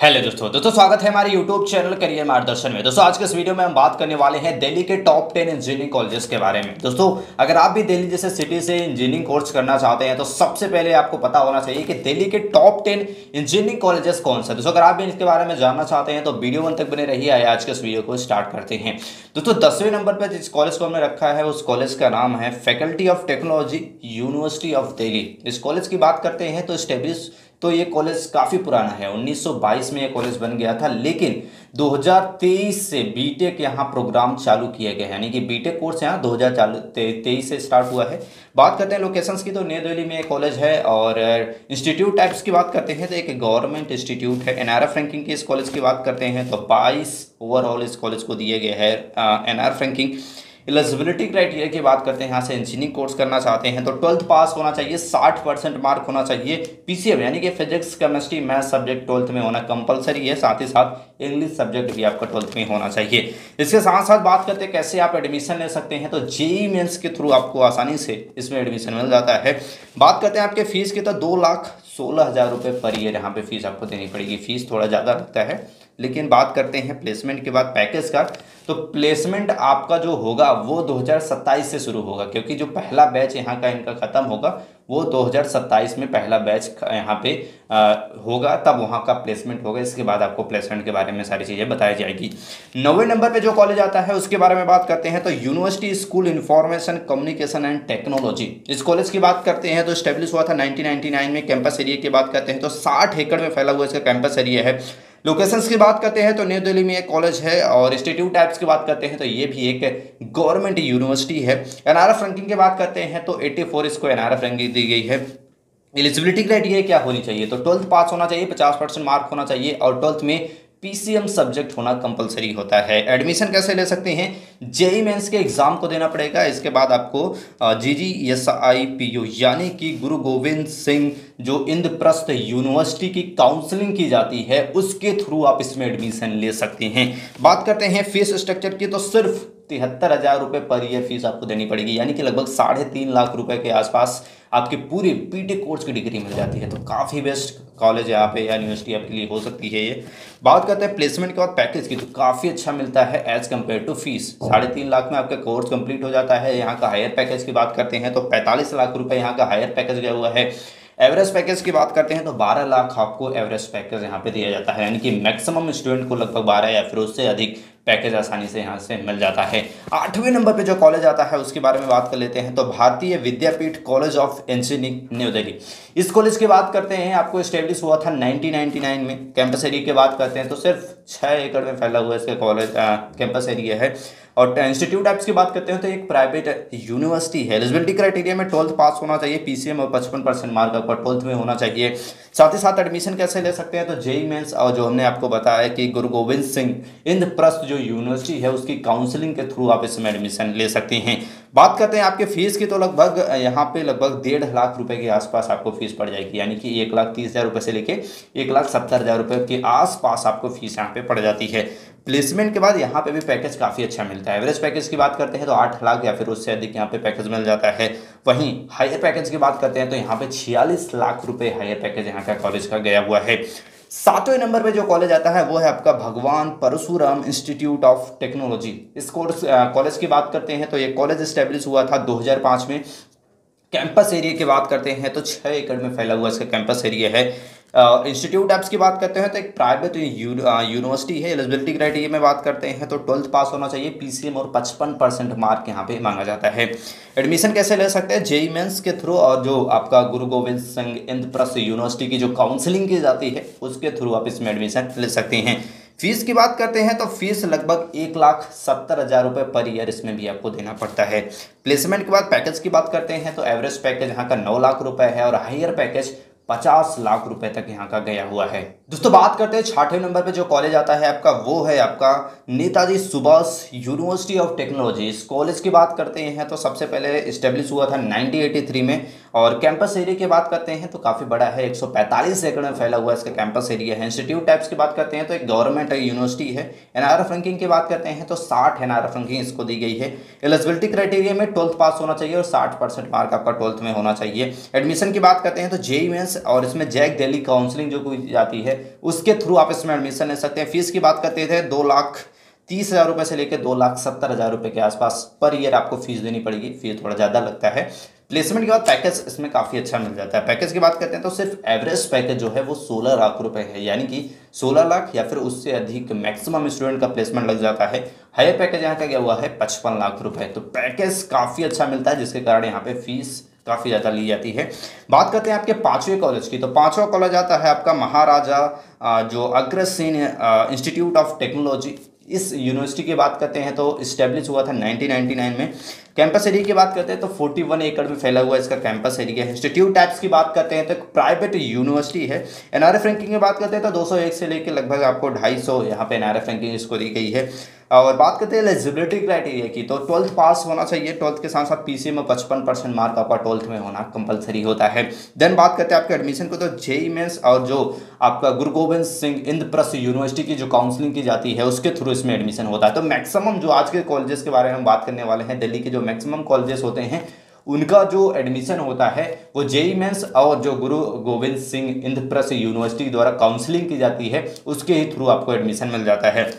Hello दोस्तों स्वागत है हमारे YouTube चैनल करियर मार्गदर्शन में। दोस्तों आज के इस वीडियो में हम बात करने वाले हैं दिल्ली के टॉप 10 इंजीनियरिंग कॉलेजेस के बारे में। दोस्तों अगर आप भी दिल्ली जैसे सिटी से इंजीनियरिंग कोर्स करना चाहते हैं तो सबसे पहले आपको पता होना चाहिए कि दिल्ली के टॉप 10 इंजीनियरिंग कॉलेजेस कौन से। दोस्तों अगर आप भी इसके बारे में जानना चाहते हैं तो वीडियो अंत तक बने रहिए। आइए आज के इस वीडियो को स्टार्ट करते हैं। दोस्तों 10वें नंबर पर जिस कॉलेज को हमने रखा है उस कॉलेज का नाम है faculty of technology university of Delhi. इस कॉलेज की बात करते हैं तो ये कॉलेज काफ़ी पुराना है। 1922 में ये कॉलेज बन गया था, लेकिन 2023 से बीटेक यहाँ प्रोग्राम चालू किया गया है, यानी कि बीटेक कोर्स यहाँ 2023 से स्टार्ट हुआ है। बात करते हैं लोकेशंस की तो न्यू दिल्ली में एक कॉलेज है। और इंस्टीट्यूट टाइप्स की बात करते हैं तो एक गवर्नमेंट इंस्टीट्यूट है। एनआरएफ रैंकिंग की इस कॉलेज की बात करते हैं तो 22 ओवरऑल इस कॉलेज को दिए गए है एनआरएफ रैंकिंग। एलिजिबिलिटी क्राइटेरिया की बात करते हैं, यहाँ से इंजीनियरिंग कोर्स करना चाहते हैं तो 12th पास होना चाहिए, 60% मार्क होना चाहिए। पीसीएम यानी कि physics chemistry math subject 12th में होना कंपलसरी है, साथ ही साथ इंग्लिश सब्जेक्ट भी आपका 12th में होना चाहिए। इसके साथ साथ बात करते हैं कैसे आप एडमिशन ले सकते हैं तो जेईई मेंस के थ्रू आपको आसानी से इसमें एडमिशन मिल जाता है। बात करते हैं आपके फीस की तो 2,16,000 रुपये पर ईयर यहाँ पे फीस आपको देनी पड़ेगी। फीस थोड़ा ज़्यादा लगता है, लेकिन बात करते हैं प्लेसमेंट के बाद पैकेज का तो प्लेसमेंट आपका जो होगा वो 2027 से शुरू होगा, क्योंकि जो पहला बैच यहाँ का इनका ख़त्म होगा वो 2027 में पहला बैच यहाँ पे होगा, तब वहाँ का प्लेसमेंट होगा। इसके बाद आपको प्लेसमेंट के बारे में सारी चीज़ें बताई जाएगी। 9वें नंबर पे जो कॉलेज आता है उसके बारे में बात करते हैं तो university school information communication and technology. इस कॉलेज की बात करते हैं तो स्टेब्लिश हुआ था 1999 में। कैंपस एरिया की बात करते हैं तो 60 एकड़ में फैला हुआ इसका कैंपस एरिया है। लोकेशंस की बात करते हैं तो न्यू दिल्ली में एक कॉलेज है। और इंस्टीट्यूट टाइप्स की बात करते हैं तो ये भी एक गवर्नमेंट यूनिवर्सिटी है। एनआरएफ रैंकिंग की बात करते हैं तो 84 इसको एनआरएफ रैंकिंग दी गई है। एलिजिबिलिटी क्राइटेरिया क्या होनी चाहिए तो 12th पास होना चाहिए, 50% मार्क होना चाहिए और 12th में पीसीएम सब्जेक्ट होना कंपलसरी होता है। एडमिशन कैसे ले सकते हैं, जेईई मेंस के एग्जाम को देना पड़ेगा। इसके बाद आपको GGSIPU यानी कि गुरु गोविंद सिंह जो इंद्रप्रस्थ यूनिवर्सिटी की काउंसलिंग की जाती है उसके थ्रू आप इसमें एडमिशन ले सकते हैं। बात करते हैं फीस स्ट्रक्चर की तो सिर्फ 73,000 रुपये पर ईयर फीस आपको देनी पड़ेगी, यानी कि लगभग 3.5 लाख रुपए के आसपास आपके पूरे बीटेक कोर्स की डिग्री मिल जाती है। तो काफ़ी बेस्ट कॉलेज यहाँ पे या यूनिवर्सिटी आपके लिए हो सकती है ये। बात करते हैं प्लेसमेंट के बाद पैकेज की तो काफ़ी अच्छा मिलता है as compare to fees. 3.5 lakh में आपका कोर्स कंप्लीट हो जाता है। यहाँ का हायर पैकेज की बात करते हैं तो 45 लाख रुपए यहाँ का हायर पैकेज गया हुआ है। एवरेज पैकेज की बात करते हैं तो 12 लाख आपको एवरेज पैकेज यहाँ पे दिया जाता है, यानी कि मैक्सिमम स्टूडेंट को लगभग 12 या फिर उससे अधिक पैकेज आसानी से यहाँ से मिल जाता है। 8वें नंबर पे जो कॉलेज आता है उसके बारे में बात कर लेते हैं तो Bharati Vidyapeeth college of engineering new Delhi. इस कॉलेज की बात करते हैं, आपको स्टेब्लिश हुआ था 1999 में। कैंपस एरिया की बात करते हैं तो सिर्फ 6 एकड़ में फैला हुआ इसका कॉलेज कैंपस एरिया है। और इंस्टीट्यूट टाइप्स की बात करते हैं तो एक प्राइवेट यूनिवर्सिटी है। एलिजिबिलिटी क्राइटेरिया में 12th पास होना चाहिए, पीसीएम और 55% मार्क आपका 12th में होना चाहिए। साथ ही साथ एडमिशन कैसे ले सकते हैं तो जेईई मेंस और जो हमने आपको बताया कि गुरु गोविंद सिंह इंद्रप्रस्थ जो यूनिवर्सिटी है उसकी काउंसलिंग के थ्रू आप इसमें एडमिशन ले सकते हैं। बात करते हैं आपके फीस की तो लगभग यहाँ पे लगभग 1.5 लाख रुपए के आसपास आपको फीस पड़ जाएगी, यानी कि 1,30,000 रुपये से लेके 1,70,000 रुपये के आसपास आपको फीस यहाँ पे पड़ जाती है। प्लेसमेंट के बाद यहाँ पे भी पैकेज काफ़ी अच्छा मिलता है। एवरेज पैकेज की बात करते हैं तो 8 लाख या फिर उससे अधिक यहाँ पे पैकेज मिल जाता है। वहीं हायर पैकेज की बात करते हैं तो यहाँ पे 46 लाख रुपए हायर पैकेज यहाँ का कॉलेज का गया हुआ है। 7वें नंबर पे जो कॉलेज आता है वो है आपका भगवान परशुराम इंस्टीट्यूट ऑफ टेक्नोलॉजी। इस कॉलेज की बात करते हैं तो ये कॉलेज स्टैब्लिश हुआ था 2005 में। कैंपस एरिया की बात करते हैं तो 6 एकड़ में फैला हुआ इसका कैंपस एरिया है। इंस्टीट्यूट एप्स की बात करते हैं तो एक प्राइवेट यूनिवर्सिटी है। एलिजिबिलिटी क्राइटेरिया में बात करते हैं तो 12th पास होना चाहिए, पीसीएम और 55% मार्क यहाँ पे मांगा जाता है। एडमिशन कैसे ले सकते हैं, जेईई मेंस के थ्रू और जो आपका गुरु गोविंद सिंह इंद्रप्रस्थ यूनिवर्सिटी की जो काउंसलिंग की जाती है उसके थ्रू आप इसमें एडमिशन ले सकते हैं। फीस की बात करते हैं तो फीस लगभग 1,70,000 रुपये पर ईयर इसमें भी आपको देना पड़ता है। प्लेसमेंट के बाद पैकेज की बात करते हैं तो एवरेज पैकेज यहाँ का 9 लाख रुपए है और हायर पैकेज 50 लाख रुपए तक यहाँ का गया हुआ है। दोस्तों बात करते हैं 6वें नंबर पे जो कॉलेज आता है आपका वो है आपका Netaji Subhash university of technology. इस कॉलेज की बात करते हैं तो सबसे पहले इस्टेब्लिश हुआ था 1983 में और कैंपस एरिया की बात करते हैं तो काफ़ी बड़ा है, 145 एकड़ में फैला हुआ इसका कैंपस एरिया है। इंस्टीट्यूट टाइप्स की बात करते हैं तो एक गवर्नमेंट यूनिवर्सिटी है। एनआरएफ रैंकिंग की बात करते हैं तो 60 एनआरएफ रैंकिंग इसको दी गई है। एलिजिबिलिटी क्राइटेरिया में 12th पास होना चाहिए और 60% मार्क आपका 12th में होना चाहिए। एडमिशन की बात करते हैं तो जेईई मेंस और इसमें जैक दिल्ली काउंसलिंग जो की जाती है उसके थ्रू आप इसमें एडमिशन ले सकते हैं। फीस की बात करते थे 2,30,000 रुपये से लेकर 2,70,000 रुपये के आसपास पर ईयर आपको फीस देनी पड़ेगी। फीस थोड़ा ज़्यादा लगता है। प्लेसमेंट के बाद पैकेज इसमें काफ़ी अच्छा मिल जाता है। पैकेज की बात करते हैं तो सिर्फ एवरेज पैकेज जो है वो 16 लाख रुपए है, यानी कि 16 लाख या फिर उससे अधिक मैक्सिमम स्टूडेंट का प्लेसमेंट लग जाता है। हायर पैकेज यहाँ का गया हुआ है 55 लाख रुपए। तो पैकेज काफ़ी अच्छा मिलता है जिसके कारण यहाँ पे फीस काफ़ी ज़्यादा ली जाती है। बात करते हैं आपके पांचवें कॉलेज की, तो पांचवा कॉलेज आता है आपका महाराजा जो अग्रसेन इंस्टीट्यूट ऑफ टेक्नोलॉजी। इस यूनिवर्सिटी की बात करते हैं तो इस्टेब्लिश हुआ था 1999 में। कैंपस एरिया की बात करते हैं तो 41 एकड़ में फैला हुआ इसका कैंपस एरिया है। इंस्टीट्यूट टाइप्स की बात करते हैं तो एक प्राइवेट यूनिवर्सिटी है। एनआरएफ रैंकिंग की बात करते हैं तो 201 से लेकर लगभग आपको 250 यहाँ पे एनआरएफ रैंकिंग इसको दी गई है। और बात करते हैं एलिजिबिलिटी क्राइटेरिया की, तो 12th पास होना चाहिए। 12th के साथ साथ पीसीएम में 55% मार्क आपका 12th में होना कंपलसरी होता है। देन बात करते हैं आपके एडमिशन को, तो जेईई मेंस और जो आपका गुरु गोविंद सिंह इंद्रप्रस्थ यूनिवर्सिटी की जो काउंसलिंग की जाती है उसके थ्रू इसमें एडमिशन होता है। तो मैक्सिमम जो आज के कॉलेजेस के बारे में हम बात करने वाले हैं, दिल्ली के जो मैक्सिमम कॉलेजेस होते हैं उनका जो एडमिशन होता है वो जेईई मेंस और जो गुरु गोविंद सिंह इंद्रप्रस्थ यूनिवर्सिटी द्वारा काउंसलिंग की जाती है उसके ही थ्रू आपको एडमिशन मिल जाता है।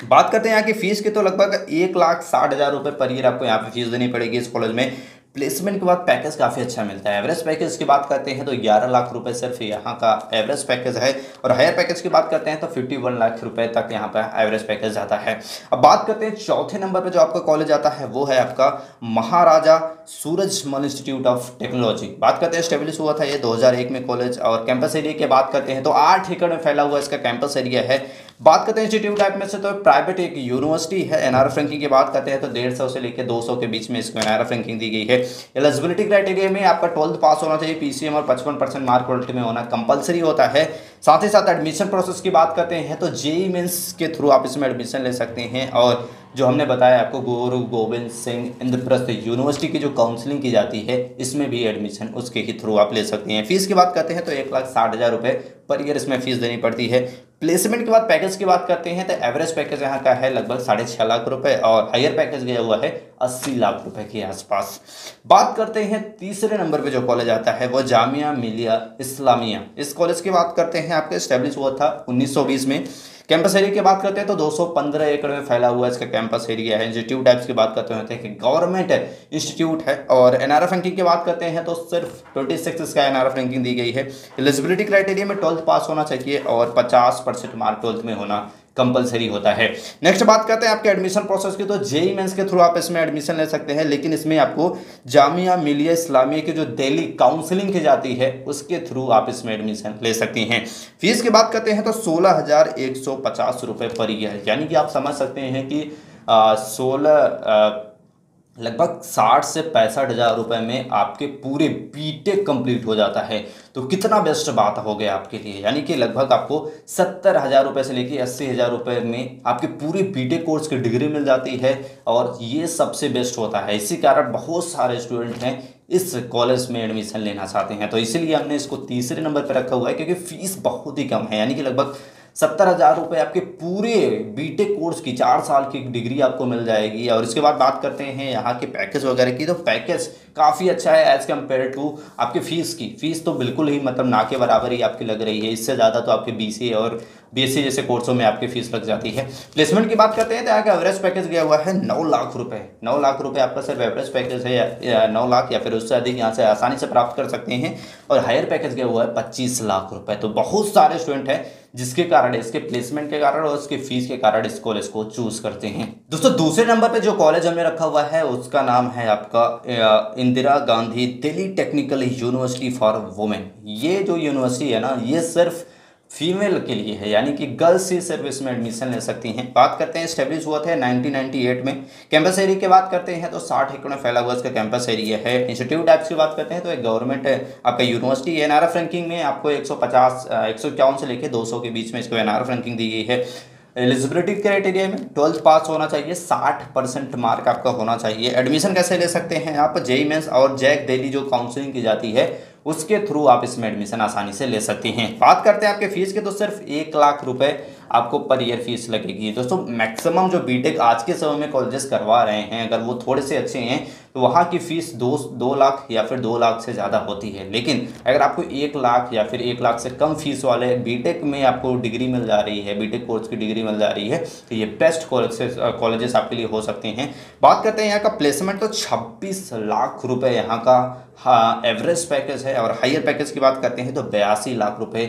बात करते हैं यहाँ की फीस की, तो लगभग 1,60,000 रुपये पर ईयर आपको यहाँ पे फीस देनी पड़ेगी इस कॉलेज में। प्लेसमेंट के बाद पैकेज काफ़ी अच्छा मिलता है। एवरेज पैकेज की बात करते हैं तो 11 लाख रुपए सिर्फ यहाँ का एवरेज पैकेज है। और हायर पैकेज की बात करते हैं तो 51 लाख रुपए तक यहाँ पर एवरेज पैकेज आता है। अब बात करते हैं चौथे नंबर पे जो आपका कॉलेज आता है वो है आपका महाराजा सूरजमल इंस्टीट्यूट ऑफ टेक्नोलॉजी। बात करते हैं स्टेब्लिश हुआ था ये 2001 में कॉलेज। और कैंपस एरिया की बात करते हैं तो 8 एकड़ में फैला हुआ इसका कैंपस एरिया है। बात करते हैं इंस्टीट्यूट टाइप में से, तो प्राइवेट एक यूनिवर्सिटी है। एनआरएफ रैंकिंग की बात करते हैं तो 150 से लेकर 200 के बीच में इसको एनआरएफ रैंकिंग दी गई है। एलिजिबिलिटी क्राइटेरिया में आपका 12th पास होना चाहिए, पीसीएम और 55% मार्क 12th में होना कंपलसरी होता है। साथ ही साथ एडमिशन प्रोसेस की बात करते हैं तो जेईई मेंस के थ्रू आप इसमें एडमिशन ले सकते हैं। और जो हमने बताया आपको गुरु गोविंद सिंह इंद्रप्रस्थ यूनिवर्सिटी की जो काउंसलिंग की जाती है इसमें भी एडमिशन उसके ही थ्रू आप ले सकते हैं। फीस की बात करते हैं तो 1,60,000 रुपये पर ईयर इसमें फीस देनी पड़ती है। प्लेसमेंट के बाद पैकेज की बात करते हैं तो एवरेज पैकेज यहाँ का है लगभग 6.5 लाख रुपए और हायर पैकेज गया हुआ है 80 लाख रुपए के आसपास। बात करते हैं तीसरे नंबर पे जो कॉलेज आता है वो जामिया मिलिया इस्लामिया। इस कॉलेज की बात करते हैं आपके एस्टेब्लिश हुआ था 1920 में। कैंपस एरिया की बात करते हैं तो 215 एकड़ में फैला हुआ इसका कैंपस एरिया है। इंस्टीट्यूट टाइप्स की बात करते हैं कि गवर्नमेंट इंस्टीट्यूट है। और एनआरएफ रैंकिंग की बात करते हैं तो सिर्फ 26 इसका एनआरएफ रैंकिंग दी गई है। एलिजिबिलिटी क्राइटेरिया में 12th पास होना चाहिए और 50% मार्क 12th में होना कंपलसरी होता है। नेक्स्ट बात करते हैं आपके एडमिशन प्रोसेस की, तो जेईई मेंस के थ्रू आप इसमें एडमिशन ले सकते हैं, लेकिन इसमें आपको जामिया मिलिया इस्लामिया की जो दिल्ली काउंसलिंग की जाती है उसके थ्रू आप इसमें एडमिशन ले सकती हैं। फीस की बात करते हैं तो 16,150 रुपये पर ईयर, यानी कि आप समझ सकते हैं कि 16 लगभग 60 से 65,000 रुपये में आपके पूरे बीटेक कंप्लीट हो जाता है। तो कितना बेस्ट बात हो गया आपके लिए, यानी कि लगभग आपको 70,000 रुपये से लेकर 80,000 रुपये में आपके पूरे बीटेक कोर्स की डिग्री मिल जाती है। और ये सबसे बेस्ट होता है। इसी कारण बहुत सारे स्टूडेंट हैं इस कॉलेज में एडमिशन लेना चाहते हैं। तो इसीलिए हमने इसको तीसरे नंबर पर रखा हुआ है, क्योंकि फीस बहुत ही कम है, यानी कि लगभग 70,000 रुपये आपके पूरे बीटेक कोर्स की 4 साल की डिग्री आपको मिल जाएगी। और इसके बाद बात करते हैं यहाँ के पैकेज वगैरह की, तो पैकेज काफ़ी अच्छा है एज़ कम्पेयर टू आपके फीस की। फीस तो बिल्कुल ही मतलब ना के बराबर ही आपकी लग रही है, इससे ज़्यादा तो आपके बीसीए और बीएससी जैसे कोर्सों में आपकी फीस लग जाती है। प्लेसमेंट की बात करते हैं तो यहाँ का एवरेज पैकेज गया हुआ है 9 लाख रुपये। 9 लाख रुपये आपका सिर्फ एवरेज पैकेज है, या 9 लाख या फिर उससे अधिक यहाँ से आसानी से प्राप्त कर सकते हैं। और हायर पैकेज गया हुआ है 25 लाख रुपये। तो बहुत सारे स्टूडेंट हैं जिसके कारण, इसके प्लेसमेंट के कारण और उसके फीस के कारण इस कॉलेज को चूज करते हैं। दोस्तों दूसरे नंबर पे जो कॉलेज हमने रखा हुआ है उसका नाम है आपका Indira Gandhi Delhi technical university for women. ये जो यूनिवर्सिटी है ना, ये सिर्फ फीमेल के लिए है, यानी कि गर्ल्स ही सिर्फ इसमें एडमिशन ले सकती हैं। बात करते हैं स्टेब्लिश हुआ था 1998 में। कैंपस एरिया की बात करते हैं तो 60 एकड़ में फैला हुआ इसका कैंपस एरिया है। इंस्टीट्यूट टाइप्स की बात करते हैं तो एक गवर्नमेंट आपका यूनिवर्सिटी है। एनआरएफ रैंकिंग में आपको 151 से लेकर 200 के बीच में इसको एनआरएफ रैंकिंग दी गई है। एलिजिबिलिटी क्राइटेरिया में 12th पास होना चाहिए, 60% मार्क आपका होना चाहिए। एडमिशन कैसे ले सकते हैं आप, जेईई मेंस और जैक दिल्ली जो काउंसलिंग की जाती है उसके थ्रू आप इसमें एडमिशन आसानी से ले सकती हैं। बात करते हैं आपके फीस के, तो सिर्फ 1 लाख रुपए आपको पर ईयर फीस लगेगी। दोस्तों मैक्सिमम जो बीटेक आज के समय में कॉलेजेस करवा रहे हैं, अगर वो थोड़े से अच्छे हैं तो वहाँ की फीस 2 लाख या फिर 2 लाख से ज़्यादा होती है। लेकिन अगर आपको 1 लाख या फिर 1 लाख से कम फीस वाले बीटेक में आपको डिग्री मिल जा रही है, बीटेक कोर्स की डिग्री मिल जा रही है, तो ये बेस्ट कॉलेजेस आपके लिए हो सकते हैं। बात करते हैं यहाँ का प्लेसमेंट, तो 26 लाख रुपए यहाँ का एवरेज पैकेज है। और हायर पैकेज की बात करते हैं तो 82 लाख रुपए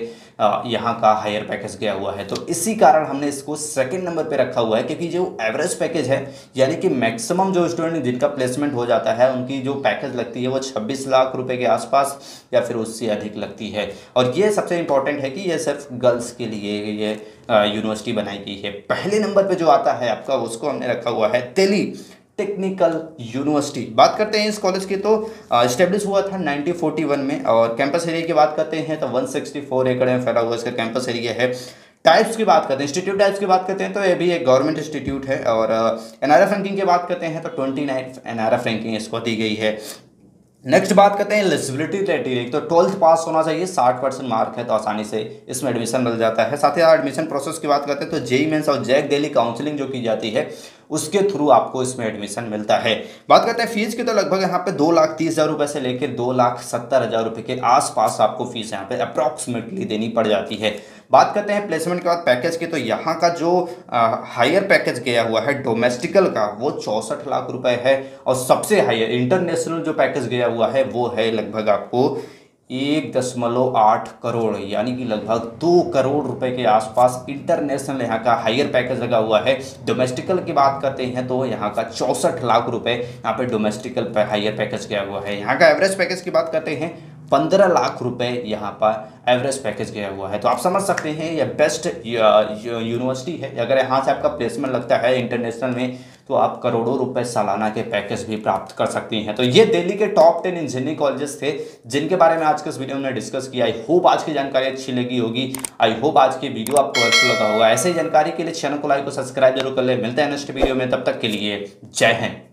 यहाँ का हायर पैकेज गया हुआ है। तो इसी कारण हमने इसको सेकंड नंबर पे रखा हुआ है, क्योंकि जो एवरेज पैकेज है यानी कि मैक्सिमम जो स्टूडेंट जिनका प्लेसमेंट हो जाता है उनकी जो पैकेज लगती है वो 26 लाख रुपए के आसपास या फिर उससे अधिक लगती है। और ये सबसे इंपॉर्टेंट है कि ये सिर्फ गर्ल्स के लिए ये यूनिवर्सिटी बनाई गई है। पहले नंबर पर जो आता है आपका उसको हमने रखा हुआ है दिल्ली टेक्निकल यूनिवर्सिटी। बात करते हैं इस कॉलेज की, तो इस्टेब्लिश हुआ था 1941 में। और कैंपस एरिया की बात करते हैं तो 164 एकड़ में फैला हुआ इसका कैंपस एरिया है। टाइप्स की बात करते हैं, इंस्टीट्यूट टाइप्स की बात करते हैं तो ये भी एक गवर्नमेंट इंस्टीट्यूट है। और एनआरएफ रैंकिंग की बात करते हैं तो 29 एनआरएफ रैंकिंग इसको दी गई है। नेक्स्ट बात करते हैं एलिजिबिलिटी क्राइटेरिया, तो 12th पास होना चाहिए, 60% मार्क है तो आसानी से इसमें एडमिशन मिल जाता है। साथ ही एडमिशन प्रोसेस की बात करते हैं तो जेईई मेंस और जैक दिल्ली काउंसलिंग जो की जाती है उसके थ्रू आपको इसमें एडमिशन मिलता है। बात करते हैं फीस की, तो लगभग यहाँ पे 2,30,000 रुपये से लेकर 2,70,000 रुपये के आसपास आपको फीस यहाँ पे अप्रॉक्सीमेटली देनी पड़ जाती है। बात करते हैं प्लेसमेंट के बाद पैकेज की, तो यहाँ का जो हायर पैकेज गया हुआ है डोमेस्टिकल का वो 64 लाख रुपए है। और सबसे हायर इंटरनेशनल जो पैकेज गया हुआ है वो है लगभग आपको 1.8 करोड़, यानी कि लगभग 2 करोड़ रुपए के आसपास इंटरनेशनल यहाँ का हायर पैकेज लगा हुआ है। डोमेस्टिकल की बात करते हैं तो यहाँ का 64 लाख रुपए यहाँ पे डोमेस्टिकल हायर पैकेज गया हुआ है। यहाँ का एवरेज पैकेज की बात करते हैं 15 लाख रुपए यहाँ पर एवरेज पैकेज गया हुआ है। तो आप समझ सकते हैं ये बेस्ट यूनिवर्सिटी है। अगर यहाँ से आपका प्लेसमेंट लगता है इंटरनेशनल में तो आप करोड़ों रुपए सालाना के पैकेज भी प्राप्त कर सकती हैं। तो ये दिल्ली के टॉप 10 इंजीनियरिंग कॉलेजेस थे जिनके बारे में आज के इस वीडियो में डिस्कस किया। आई होप आज की जानकारी अच्छी लगी होगी, आई होप आज की वीडियो आपको हेल्पफुल लगा होगा। ऐसे ही जानकारी के लिए चैनल को लाइक और सब्सक्राइब जरूर कर ले। मिलते हैं नेक्स्ट वीडियो में, तब तक के लिए जय हिंद।